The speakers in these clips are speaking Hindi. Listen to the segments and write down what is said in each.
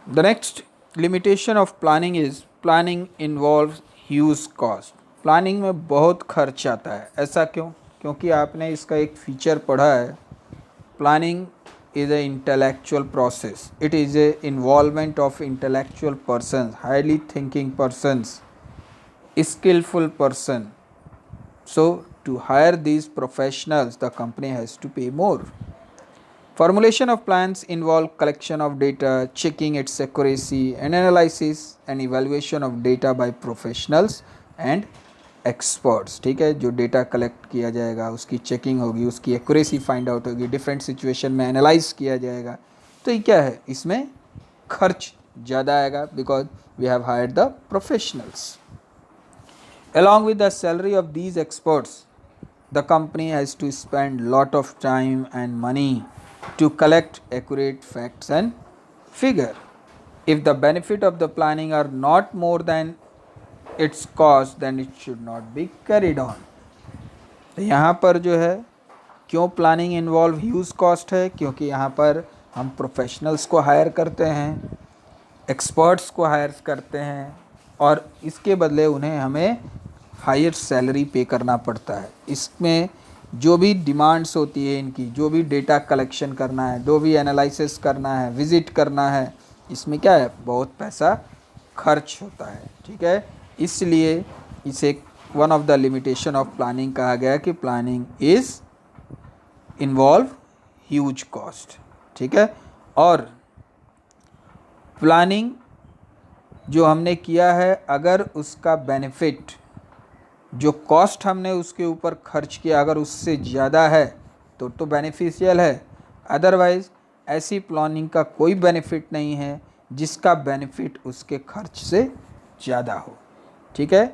The next limitation of planning is planning involves huge cost. Planning में बहुत खर्च आता है। ऐसा क्यों? क्योंकि आपने इसका एक फीचर पढ़ा है, planning is a intellectual process. It is a involvement of intellectual persons, highly thinking persons, skillful person. So to hire these professionals, the company has to pay more. Formulation of plans involve collection of data, checking its accuracy, and analysis and evaluation of data by professionals and experts. ठीक है, जो डेटा कलेक्ट किया जाएगा उसकी चेकिंग होगी, उसकी एक्यूरेसी फाइंड आउट होगी, डिफरेंट सिचुएशन में एनालाइज किया जाएगा। तो ये क्या है, इसमें खर्च ज़्यादा आएगा because we have hired the professionals. Along with the salary of these experts, the company has to spend lot of time and money to collect accurate facts and figure. If the benefit of the planning are not more than its cost, then it should not be carried on. तो यहाँ पर जो है क्यों प्लानिंग इन्वॉल्व ह्यूज कॉस्ट है, क्योंकि यहाँ पर हम प्रोफेशनल्स को हायर करते हैं, एक्सपर्ट्स को हायर करते हैं और इसके बदले उन्हें हमें हायर सैलरी पे करना पड़ता है। इसमें जो भी डिमांड्स होती है इनकी, जो भी डेटा कलेक्शन करना है, जो भी एनालिसिस करना है, विज़िट करना है, इसमें क्या है, बहुत पैसा खर्च होता है। ठीक है, इसलिए इसे one of the limitation of planning कहा गया कि planning is involve huge cost. ठीक है, और प्लानिंग जो हमने किया है, अगर उसका बेनिफिट, जो कॉस्ट हमने उसके ऊपर खर्च किया, अगर उससे ज़्यादा है तो बेनिफिशियल है। अदरवाइज़ ऐसी प्लानिंग का कोई बेनिफिट नहीं है जिसका बेनिफिट उसके खर्च से ज़्यादा हो। ठीक है,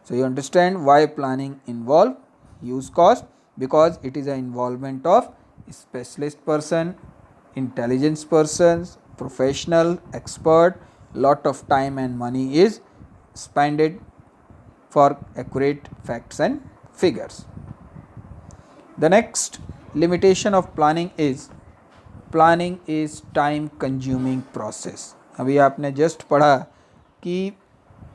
so you understand why planning involve huge cost, because it is a involvement of specialist person, intelligence persons, professional, expert, lot of time and money is spent for accurate facts and figures. The next limitation of planning is time consuming process. अभी आपने जस्ट पढ़ा कि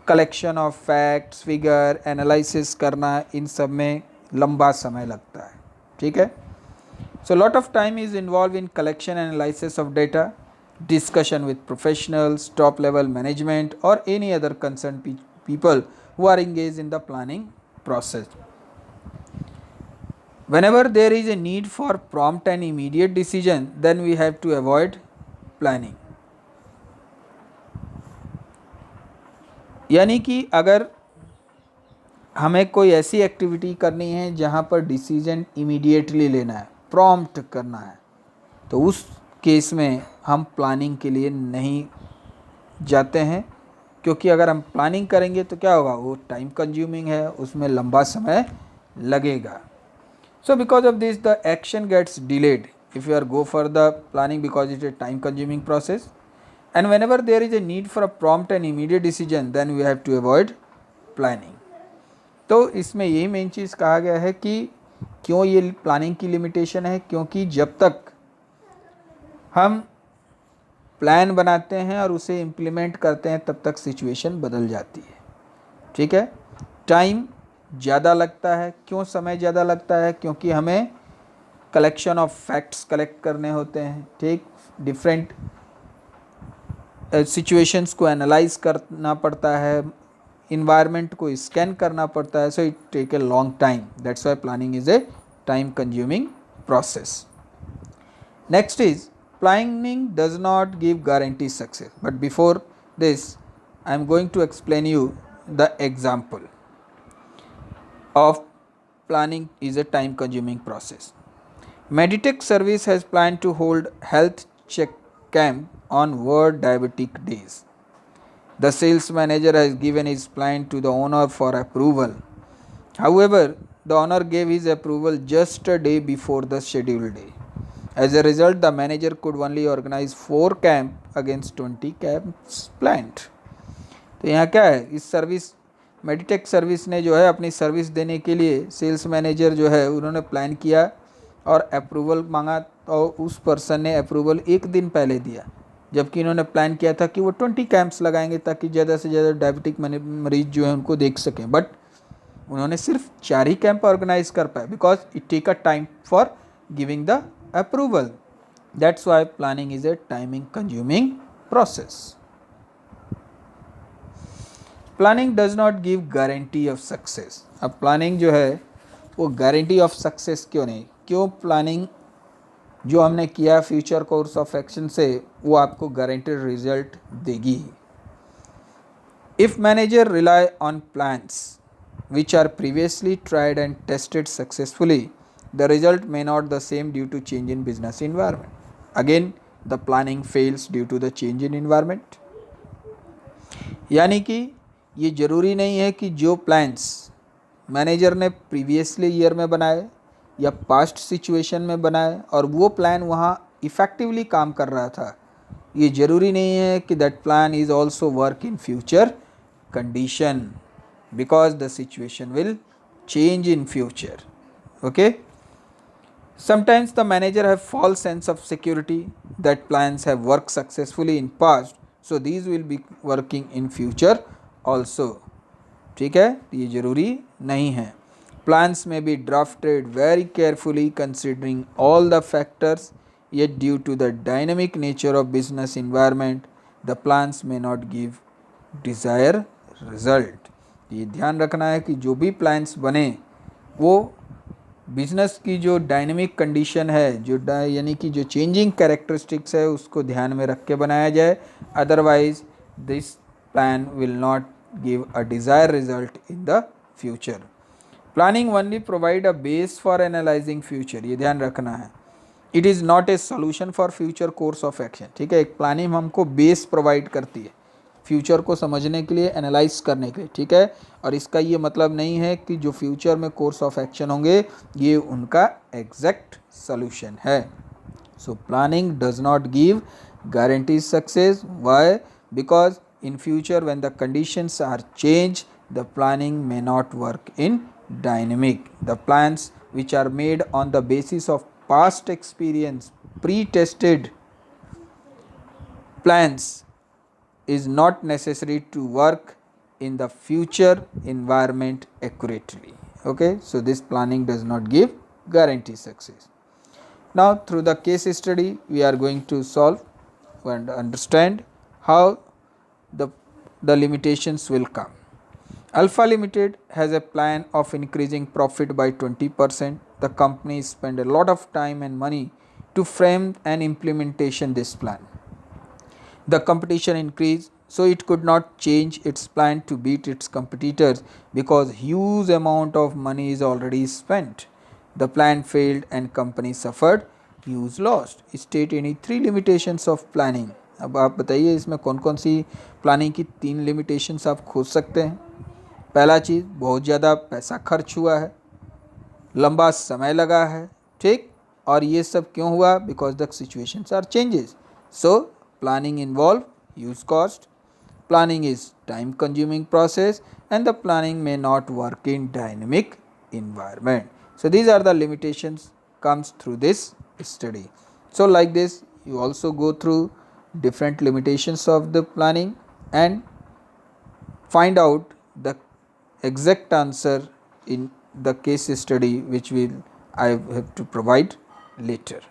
collection of facts, figure, analysis करना, इन सब में लंबा समय लगता है। ठीक है, so lot of time is involve in collection analysis of data, discussion with professionals, top level management or any other concerned people who are engaged in the planning process. Whenever there is a need for prompt and immediate decision, then we have to avoid planning. यानी कि अगर हमें कोई ऐसी एक्टिविटी करनी है जहाँ पर डिसीजन इमीडिएटली लेना है, प्रॉम्प्ट करना है, तो उस केस में हम प्लानिंग के लिए नहीं जाते हैं, क्योंकि अगर हम प्लानिंग करेंगे तो क्या होगा, वो टाइम कंज्यूमिंग है, उसमें लंबा समय लगेगा। So because of this the action gets delayed if you are go for the planning, because it a time consuming process, and whenever there is a need for a prompt and immediate decision, then we have to avoid planning. तो इसमें यही मेन चीज़ कहा गया है कि क्यों ये प्लानिंग की लिमिटेशन है, क्योंकि जब तक हम प्लान बनाते हैं और उसे इम्प्लीमेंट करते हैं तब तक सिचुएशन बदल जाती है। ठीक है, टाइम ज़्यादा लगता है। क्यों समय ज़्यादा लगता है? क्योंकि हमें कलेक्शन ऑफ फैक्ट्स कलेक्ट करने होते हैं। ठीक, डिफरेंट सिचुएशंस को एनालाइज करना पड़ता है, इन्वायरमेंट को स्कैन करना पड़ता है, so it take a long time, that's why planning is a time consuming process. Next is planning does not give guarantee success, but before this I am going to explain you the example of planning is a time consuming process. Meditech service has planned to hold health check camp on world diabetic days. The sales manager has given his plan to the owner for approval. However, the owner gave his approval just a day before the scheduled day. As a result, the manager could only organize 4 camp against 20 camps planned. तो यहाँ क्या है, इस सर्विस मेडिटेक सर्विस ने जो है अपनी सर्विस देने के लिए सेल्स मैनेजर जो है उन्होंने प्लान किया और अप्रूवल मांगा, और उस पर्सन ने अप्रूवल एक दिन पहले दिया, जबकि इन्होंने प्लान किया था कि वो 20 कैंप्स लगाएंगे ताकि ज़्यादा से ज़्यादा डायबिटिक मरीज जो है उनको देख सकें, बट उन्होंने सिर्फ 4 ही कैंप ऑर्गेनाइज कर पाए because it take a time for giving the approval. That's why planning is a timing consuming process. Planning does not give guarantee of success. अब प्लानिंग जो है वो गारंटी ऑफ सक्सेस क्यों नहीं, क्यों प्लानिंग जो हमने किया फ्यूचर कोर्स ऑफ एक्शन से वो आपको गारंटेड रिजल्ट देगी. If manager rely on plans which are previously tried and tested successfully, the result may not the same due to change in business environment. Again, the planning fails due to the change in environment. यानी कि ये ज़रूरी नहीं है कि जो प्लान्स मैनेजर ने प्रीवियसली ईयर में बनाए या पास्ट सिचुएशन में बनाए और वो प्लान वहाँ इफ़ेक्टिवली काम कर रहा था, ये ज़रूरी नहीं है कि that plan is also work in future condition, because the situation will change in future. Okay, sometimes the manager have false sense of security that plans have worked successfully in past, so these will be working in future also. ठीक है, ये जरूरी नहीं है. Plans may be drafted very carefully considering all the factors, yet due to the dynamic nature of business environment the plans may not give desired result. ये ध्यान रखना है कि जो भी प्लान्स बने वो बिजनेस की जो डायनेमिक कंडीशन है, जो यानी कि जो चेंजिंग कैरेक्टरिस्टिक्स है उसको ध्यान में रख के बनाया जाए, otherwise this plan will not give a desire result in the future. Planning only provide a base for analysing future. ये ध्यान रखना है, it is not a solution for future course of action. ठीक है, एक प्लानिंग हमको बेस प्रोवाइड करती है फ्यूचर को समझने के लिए, एनालाइज करने के लिए. ठीक है, और इसका ये मतलब नहीं है कि जो फ्यूचर में कोर्स ऑफ एक्शन होंगे ये उनका एग्जैक्ट सॉल्यूशन है. So planning does not give guarantee success. Why? Because in future when the conditions are change the planning may not work in dynamic. The plans which are made on the basis of past experience, pre-tested plans is not necessary to work in the future environment accurately. Okay, so this planning does not give guarantee success. Now through the case study we are going to solve and understand how the limitations will come. Alpha Limited has a plan of increasing profit by 20%. The company spent a lot of time and money to frame and implementation this plan. The competition increased, so it could not change its plan to beat its competitors because huge amount of money is already spent. The plan failed and company suffered huge loss. State any 3 limitations of planning. अब आप बताइए इसमें कौन कौन सी प्लानिंग की 3 लिमिटेशंस आप खोज सकते हैं. पहला चीज़, बहुत ज़्यादा पैसा खर्च हुआ है, लंबा समय लगा है. ठीक, और ये सब क्यों हुआ? Because the situations are changes. So planning involve huge cost, planning is time consuming process and the planning may not work in dynamic environment. So these are the limitations comes through this study. So like this you also go through different limitations of the planning and find out the exact answer in the case study which will I have to provide later.